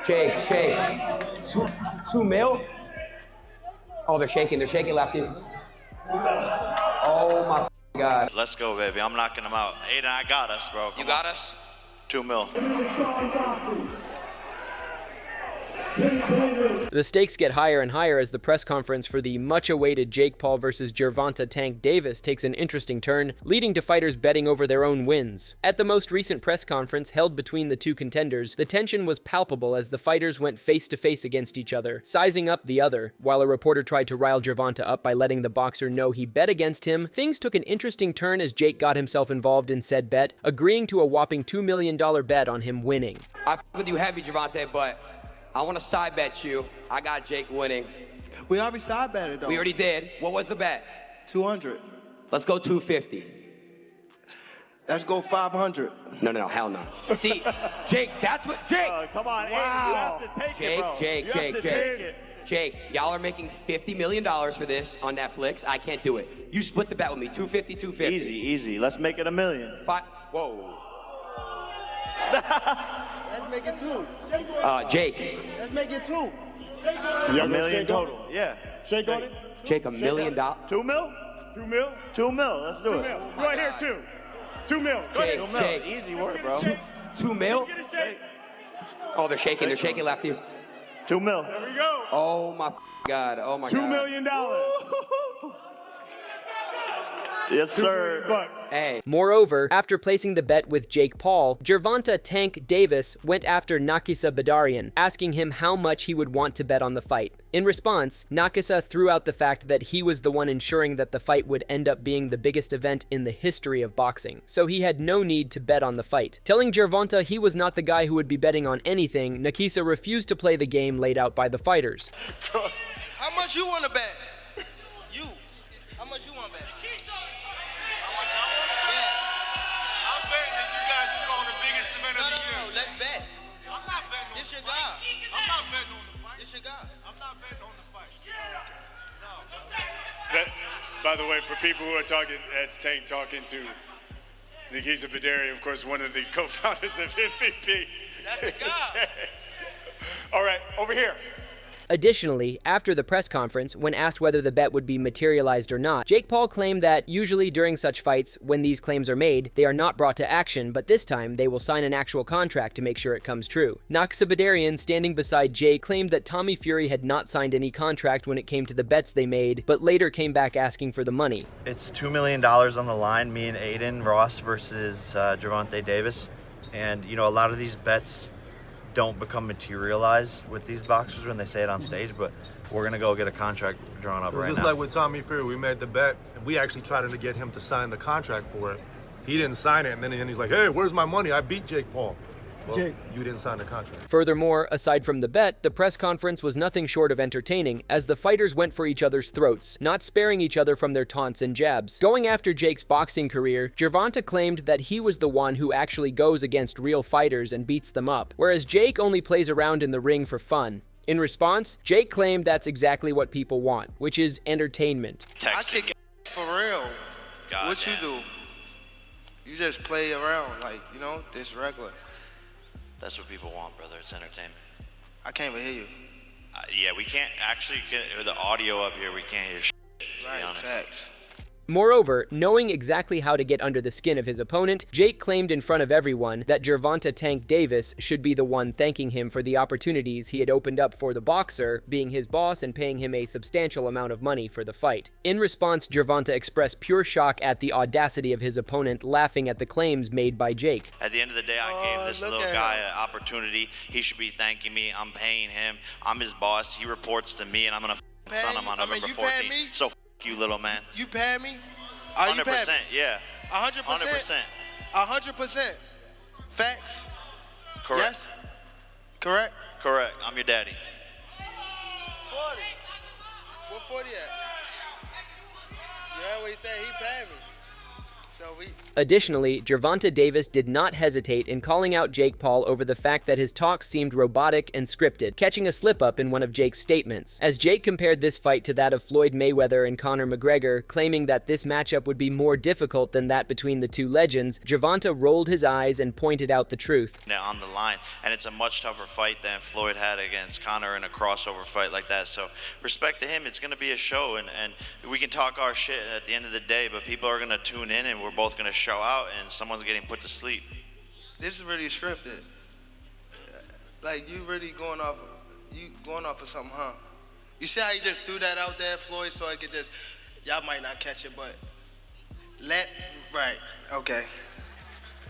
Jake. Two mil? Oh, they're shaking lefty. Oh my God. Let's go, baby. I'm knocking them out. Adin, I got us, bro. You got us? 2 mil. The stakes get higher and higher as the press conference for the much-awaited Jake Paul versus Gervonta Tank Davis takes an interesting turn, leading to fighters betting over their own wins. At the most recent press conference held between the two contenders, the tension was palpable as the fighters went face-to-face against each other, sizing up the other. While a reporter tried to rile Gervonta up by letting the boxer know he bet against him, things took an interesting turn as Jake got himself involved in said bet, agreeing to a whopping $2 million bet on him winning. I f with you heavy, Gervonta, but I want to side bet you. I got Jake winning. We already side betted though. We already did. What was the bet? 200. Let's go 250. Let's go 500. No, hell no. See, Jake, that's what, Jake. Come on, wow. Adin, you have to take it, bro. Jake, y'all are making $50 million for this on Netflix. I can't do it. You split the bet with me, 250, 250. Easy. Let's make it $1 million. Whoa. Let's make it 2. Jake. Let's make it 2. $1 million total. Yeah. Shake on it. Jake, $1 million. 2 mil? 2 mil. 2 mil. Let's do 2 it. mil. Right here, 2. 2 mil. Jake, 2 mil. Easy work, bro. 2 mil? Oh, they're shaking lefty. 2 mil. There we go. Oh my God. Oh my God. $2 million. Yes, sir. Hey. Moreover, after placing the bet with Jake Paul, Gervonta Tank Davis went after Nakisa Badarian, asking him how much he would want to bet on the fight. In response, Nakisa threw out the fact that he was the one ensuring that the fight would end up being the biggest event in the history of boxing, so he had no need to bet on the fight. Telling Gervonta he was not the guy who would be betting on anything, Nakisa refused to play the game laid out by the fighters. How much you want to bet? How much you want to bet? Let's bet. I'm not betting on This the your fight. guy. I'm not betting on the fight. This your guy. I'm not betting on the fight. No. That, by the way, for people who are talking, that's Tank talking to Nakisa Badarian, of course, one of the co-founders of MVP. That's the guy. All right, over here. Additionally, after the press conference, when asked whether the bet would be materialized or not, Jake Paul claimed that usually during such fights, when these claims are made, they are not brought to action, but this time they will sign an actual contract to make sure it comes true. Nakisa Badarian, standing beside Jake, claimed that Tommy Fury had not signed any contract when it came to the bets they made, but later came back asking for the money. It's $2 million on the line, me and Adin Ross versus Gervonta Davis. And, you know, a lot of these bets don't become materialized with these boxers when they say it on stage, but we're gonna go get a contract drawn up right now. Just like with Tommy Fury, we made the bet, and we actually tried to get him to sign the contract for it. He didn't sign it, and then he's like, hey, where's my money? I beat Jake Paul. Well, Jake, you didn't sign the contract. Furthermore, aside from the bet, the press conference was nothing short of entertaining, as the fighters went for each other's throats, not sparing each other from their taunts and jabs. Going after Jake's boxing career, Gervonta claimed that he was the one who actually goes against real fighters and beats them up, whereas Jake only plays around in the ring for fun. In response, Jake claimed that's exactly what people want, which is entertainment. I kick it for real. God what damn. you do? You just play around like, you know, this regular. That's what people want, brother. It's entertainment. I can't even hear you. Yeah, we can't actually get the audio up here. We can't hear shit, to Right, be honest. facts. Moreover, knowing exactly how to get under the skin of his opponent, Jake claimed in front of everyone that Gervonta Tank Davis should be the one thanking him for the opportunities he had opened up for the boxer, being his boss and paying him a substantial amount of money for the fight. In response, Gervonta expressed pure shock at the audacity of his opponent, laughing at the claims made by Jake. At the end of the day, I gave this little guy an opportunity. He should be thanking me. I'm paying him. I'm his boss. He reports to me, and I'm gonna son him on November 14th. So you, little man. You pay me? 100%, yeah. 100%? 100%. 100%. Facts? Correct. Yes? Correct? Correct. I'm your daddy. 40. What 40 at? You heard what he said? He paid me. Additionally, Gervonta Davis did not hesitate in calling out Jake Paul over the fact that his talk seemed robotic and scripted, catching a slip-up in one of Jake's statements. As Jake compared this fight to that of Floyd Mayweather and Conor McGregor, claiming that this matchup would be more difficult than that between the two legends, Gervonta rolled his eyes and pointed out the truth. On the line, and it's a much tougher fight than Floyd had against Conor in a crossover fight like that. So respect to him. It's going to be a show, and we can talk our shit at the end of the day, but people are going to tune in, and we're both going to show out, and someone's getting put to sleep. This is really scripted. Like, you really going off of something, huh? You see how he just threw that out there, Floyd, so I could just, y'all might not catch it, but right, okay.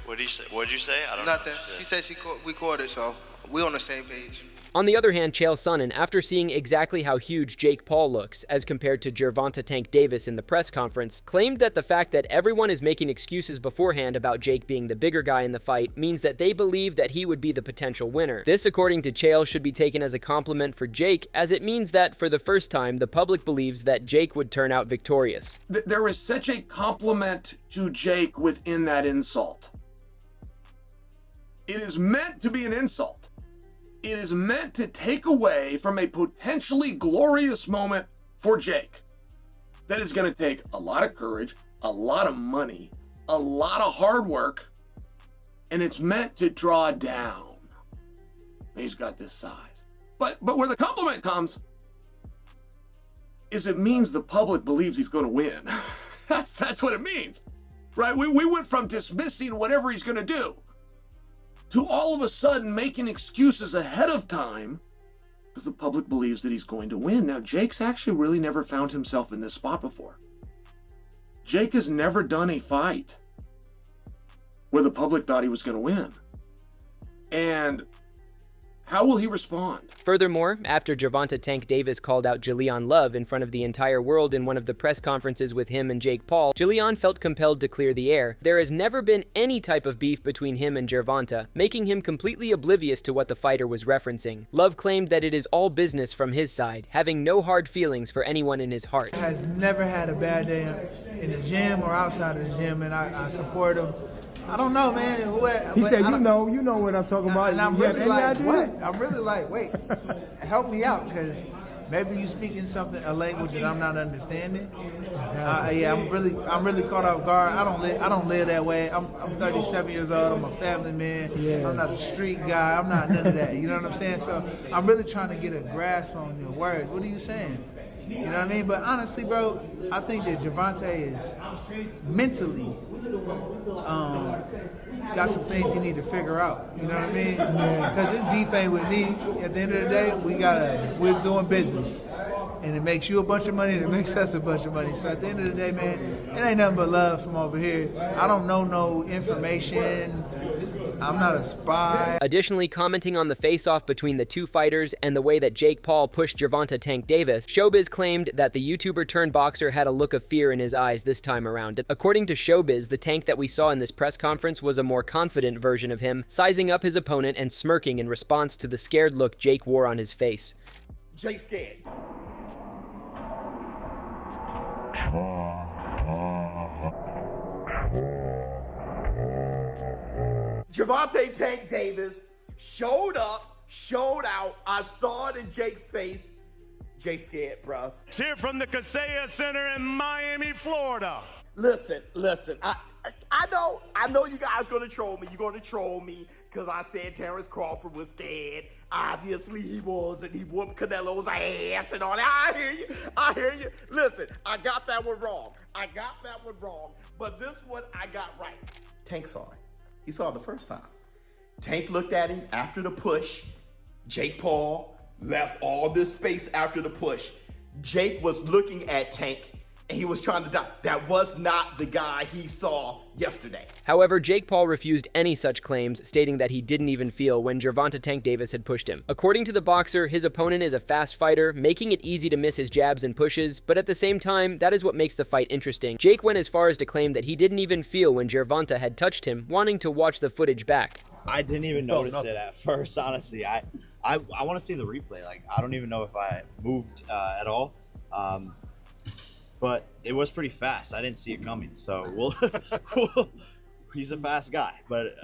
What'd you say? I don't Nothing. know. She said we caught it, so we on the same page. On the other hand, Chael Sonnen, after seeing exactly how huge Jake Paul looks as compared to Gervonta Tank Davis in the press conference, claimed that the fact that everyone is making excuses beforehand about Jake being the bigger guy in the fight means that they believe that he would be the potential winner. This, according to Chael, should be taken as a compliment for Jake, as it means that, for the first time, the public believes that Jake would turn out victorious. There is such a compliment to Jake within that insult. It is meant to be an insult. It is meant to take away from a potentially glorious moment for Jake. That is going to take a lot of courage, a lot of money, a lot of hard work, and it's meant to draw down. He's got this size. But where the compliment comes is it means the public believes he's going to win. That's what it means, right? We went from dismissing whatever he's going to do to all of a sudden making excuses ahead of time because the public believes that he's going to win. Now, Jake's actually really never found himself in this spot before. Jake has never done a fight where the public thought he was going to win. And how will he respond? Furthermore, after Gervonta Tank Davis called out Julian Love in front of the entire world in one of the press conferences with him and Jake Paul, Julian felt compelled to clear the air. There has never been any type of beef between him and Gervonta, making him completely oblivious to what the fighter was referencing. Love claimed that it is all business from his side, having no hard feelings for anyone in his heart. Has never had a bad day in the gym or outside of the gym, and I support him. I don't know, man. He said, you know what I'm talking about. And I'm really like, what? I'm really like, wait, help me out, because maybe you speaking a language that I'm not understanding. Yeah, I'm really caught off guard. I don't live that way. I'm 37 years old. I'm a family man. Yeah. I'm not a street guy. I'm not none of that. You know what I'm saying? So I'm really trying to get a grasp on your words. What are you saying? You know what I mean? But honestly, bro, I think that Gervonta is mentally got some things he need to figure out. You know what I mean? Because this beef ain't with me. At the end of the day, we're doing business. And it makes you a bunch of money, and it makes us a bunch of money. So at the end of the day, man, it ain't nothing but love from over here. I don't know no information. I'm not a spy. Additionally, commenting on the face-off between the two fighters and the way that Jake Paul pushed Gervonta Tank Davis, Showbiz claimed that the YouTuber-turned-boxer had a look of fear in his eyes this time around. According to Showbiz, the Tank that we saw in this press conference was a more confident version of him, sizing up his opponent and smirking in response to the scared look Jake wore on his face. Jake scared. Gervonta Tank Davis showed up, showed out. I saw it in Jake's face. Jake scared, bro. It's here from the Kaseya Center in Miami, Florida. Listen. I know you guys gonna troll me. You're gonna troll me because I said Terrence Crawford was scared. Obviously he was, and he whooped Canelo's ass and all that. I hear you. Listen, I got that one wrong. But this one I got right. Tank saw it. He saw it the first time. Tank looked at him after the push. Jake Paul left all this space after the push. Jake was looking at Tank, and he was trying to die. That was not the guy he saw yesterday. However, Jake Paul refused any such claims, stating that he didn't even feel when Gervonta Tank Davis had pushed him. According to the boxer, his opponent is a fast fighter, making it easy to miss his jabs and pushes, but at the same time, that is what makes the fight interesting. Jake went as far as to claim that he didn't even feel when Gervonta had touched him, wanting to watch the footage back. I didn't even notice it at first, honestly. I want to see the replay. Like, I don't even know if I moved at all. but it was pretty fast. I didn't see it coming, so he's a fast guy, but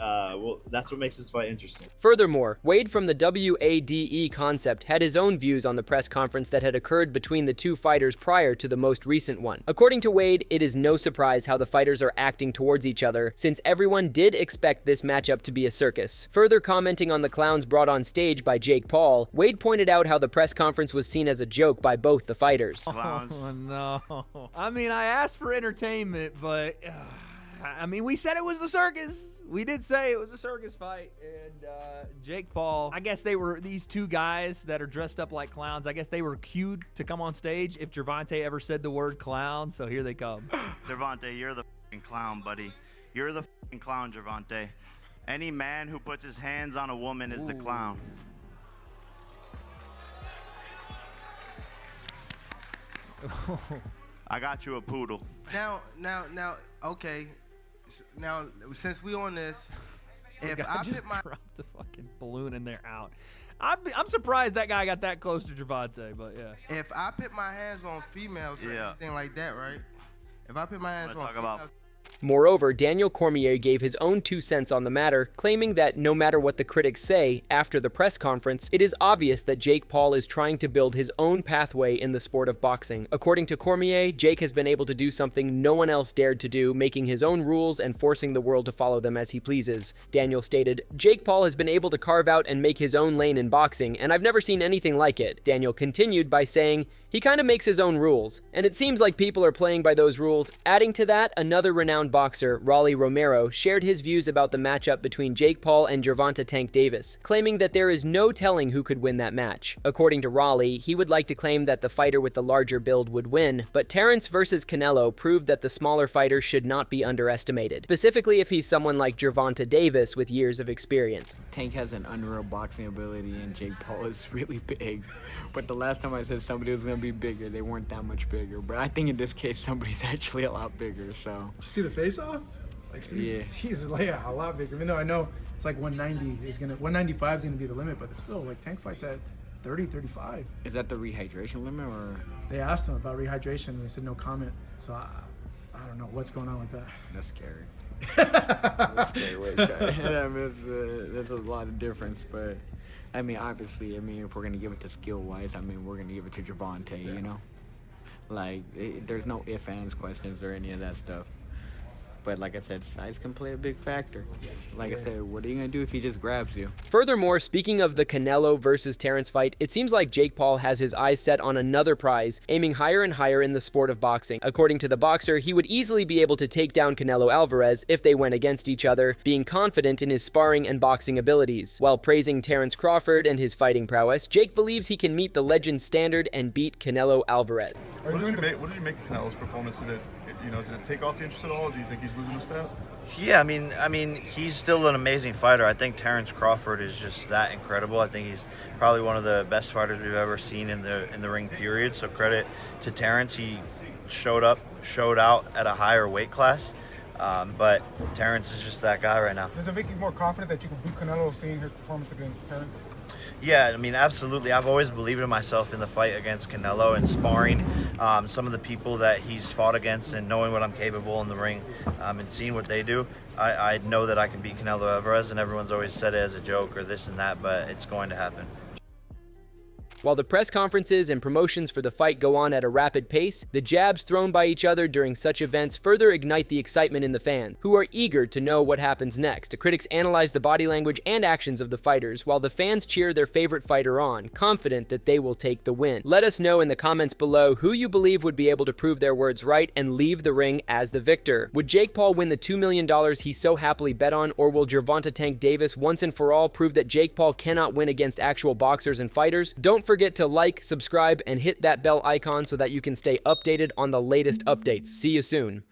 that's what makes this fight interesting. Furthermore, Wade from the WADE concept had his own views on the press conference that had occurred between the two fighters prior to the most recent one. According to Wade, it is no surprise how the fighters are acting towards each other, since everyone did expect this matchup to be a circus. Further commenting on the clowns brought on stage by Jake Paul, Wade pointed out how the press conference was seen as a joke by both the fighters. Oh, no. I mean, I asked for entertainment, but... I mean, we said it was the circus. We did say it was a circus fight. And Jake Paul, I guess they were these two guys that are dressed up like clowns. I guess they were cued to come on stage if Gervonta ever said the word clown. So here they come. Gervonta, you're the f***ing clown, buddy. You're the f***ing clown, Gervonta. Any man who puts his hands on a woman is the clown. I got you a poodle. Now, okay. Now, since we on this, if I just put my dropped the fucking balloon and they're out. I'm surprised that guy got that close to Gervonta, but yeah. if I put my hands on females or anything like that, right? If I put my hands on females. Moreover, Daniel Cormier gave his own 2 cents on the matter, claiming that no matter what the critics say, after the press conference, it is obvious that Jake Paul is trying to build his own pathway in the sport of boxing. According to Cormier, Jake has been able to do something no one else dared to do, making his own rules and forcing the world to follow them as he pleases. Daniel stated, "Jake Paul has been able to carve out and make his own lane in boxing, and I've never seen anything like it." Daniel continued by saying, "He kind of makes his own rules, and it seems like people are playing by those rules." Adding to that, another renowned boxer, Rolly Romero, shared his views about the matchup between Jake Paul and Gervonta Tank Davis, claiming that there is no telling who could win that match. According to Rolly, he would like to claim that the fighter with the larger build would win, but Terrence versus Canelo proved that the smaller fighter should not be underestimated, specifically if he's someone like Gervonta Davis with years of experience. Tank has an unreal boxing ability and Jake Paul is really big, but the last time I said somebody was going to be bigger, they weren't that much bigger, but I think in this case somebody's actually a lot bigger, so. Did you see the face-off? Like he's a lot bigger. Even though I know it's like 190 is 195 is gonna be the limit, but it's still like Tank fights at 30, 35. Is that the rehydration limit or? They asked him about rehydration and they said no comment. So I don't know what's going on with that. That's scary. That's scary. That's a lot of difference, but I mean, obviously, if we're gonna give it to skill-wise, we're gonna give it to Gervonta, you know? Like, there's no ifs, ands, questions, or any of that stuff. But like I said, size can play a big factor. Like I said, what are you going to do if he just grabs you? Furthermore, speaking of the Canelo versus Terrence fight, it seems like Jake Paul has his eyes set on another prize, aiming higher and higher in the sport of boxing. According to the boxer, he would easily be able to take down Canelo Alvarez if they went against each other, being confident in his sparring and boxing abilities. While praising Terrence Crawford and his fighting prowess, Jake believes he can meet the legend's standard and beat Canelo Alvarez. What did you make of Canelo's performance? Did it take off the interest at all? Do you think he's losing a step? Yeah, I mean, he's still an amazing fighter. I think Terrence Crawford is just that incredible. I think he's probably one of the best fighters we've ever seen in the ring, period. So credit to Terrence. He showed out at a higher weight class. But Terrence is just that guy right now. Does it make you more confident that you can beat Canelo seeing his performance against Terrence? Yeah, I mean, absolutely. I've always believed in myself in the fight against Canelo and sparring some of the people that he's fought against and knowing what I'm capable in the ring and seeing what they do. I know that I can beat Canelo Alvarez, and everyone's always said it as a joke or this and that, but it's going to happen. While the press conferences and promotions for the fight go on at a rapid pace, the jabs thrown by each other during such events further ignite the excitement in the fans, who are eager to know what happens next. The critics analyze the body language and actions of the fighters, while the fans cheer their favorite fighter on, confident that they will take the win. Let us know in the comments below who you believe would be able to prove their words right and leave the ring as the victor. Would Jake Paul win the $2 million he so happily bet on, or will Gervonta Tank Davis once and for all prove that Jake Paul cannot win against actual boxers and fighters? Don't forget to like, subscribe, and hit that bell icon so that you can stay updated on the latest updates. See you soon.